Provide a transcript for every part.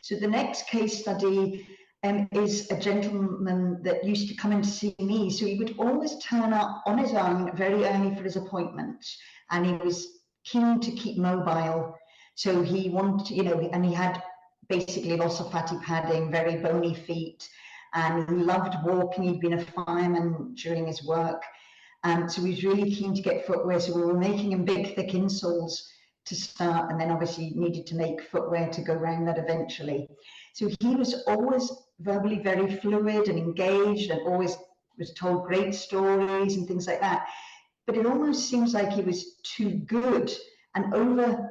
So the next case study is a gentleman that used to come in to see me. So he would always turn up on his own very early for his appointments, and he was keen to keep mobile. So he wanted, you know, and he had basically loss of fatty padding, very bony feet, and he loved walking. He'd been a fireman during his work. So he was really keen to get footwear. So we were making him big, thick insoles to start, and then obviously needed to make footwear to go around that eventually. So he was always verbally very fluid and engaged, and always was told great stories and things like that. But it almost seems like he was too good. And over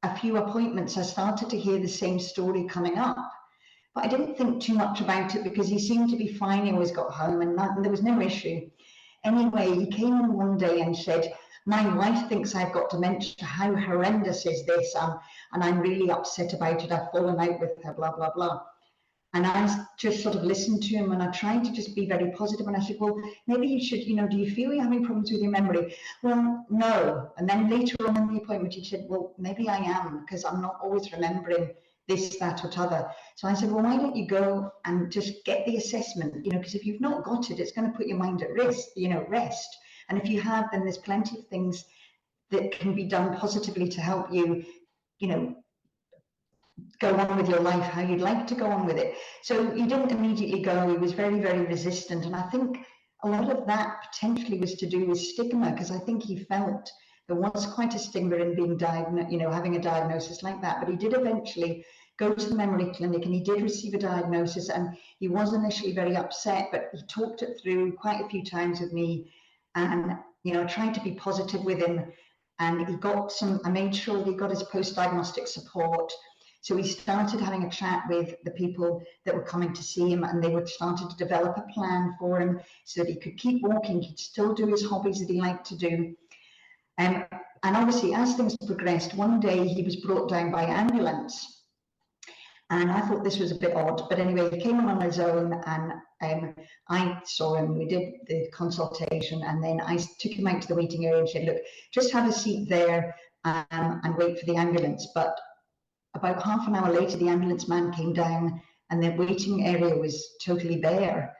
a few appointments, I started to hear the same story coming up. But I didn't think too much about it because he seemed to be fine. He always got home and there was no issue. Anyway, he came in one day and said, my wife thinks I've got dementia. How horrendous is this? And I'm really upset about it. I've fallen out with her, blah, blah, blah. And I just sort of listened to him, and I tried to just be very positive. And I said, well, maybe you should, you know, do you feel you're having problems with your memory? Well, no. And then later on in the appointment, he said, well, maybe I am, because I'm not always remembering this, that, or t'other. So I said, well, why don't you go and just get the assessment, you know, because if you've not got it, it's going to put your mind at risk, you know, rest. And if you have, then there's plenty of things that can be done positively to help you, you know, go on with your life how you'd like to go on with it. So he didn't immediately go. He was very, very resistant. And I think a lot of that potentially was to do with stigma, because I think he felt there was quite a stigma in being diagnosed, you know, having a diagnosis like that. But he did eventually go to the memory clinic, and he did receive a diagnosis, and he was initially very upset, but he talked it through quite a few times with me, and, you know, tried to be positive with him. And he got some, I made sure that he got his post-diagnostic support. So he started having a chat with the people that were coming to see him, and they were starting to develop a plan for him so that he could keep walking, he'd still do his hobbies that he liked to do. And obviously, as things progressed, one day he was brought down by ambulance. And I thought this was a bit odd, but anyway, he came on his own, and I saw him, we did the consultation, and then I took him out to the waiting area and said, look, just have a seat there and wait for the ambulance. But about half an hour later, the ambulance man came down, and the waiting area was totally bare.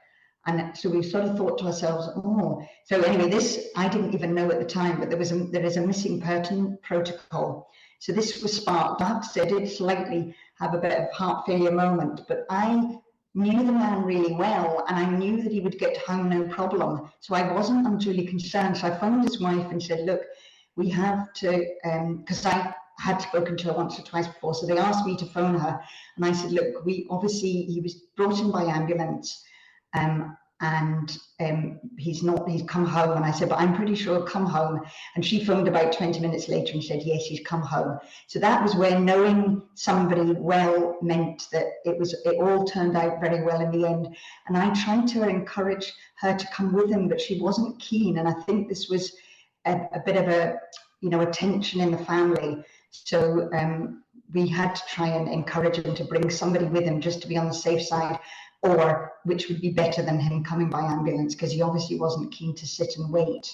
And so we sort of thought to ourselves, oh, so anyway, this I didn't even know at the time, but there is a missing person protocol. So this was sparked. I have to say, I did slightly have a bit of heart failure moment, but I knew the man really well, and I knew that he would get home no problem. So I wasn't unduly concerned. So I phoned his wife and said, look, we have to, because I had spoken to her once or twice before, so they asked me to phone her, and I said, look, he was brought in by ambulance, and he's come home. And I said, but I'm pretty sure he'll come home. And she phoned about 20 minutes later and said, yes, he's come home. So that was where knowing somebody well meant that it all turned out very well in the end. And I tried to encourage her to come with him, but she wasn't keen. And I think this was a bit of a, you know, a tension in the family. So we had to try and encourage him to bring somebody with him just to be on the safe side, or which would be better than him coming by ambulance, because he obviously wasn't keen to sit and wait.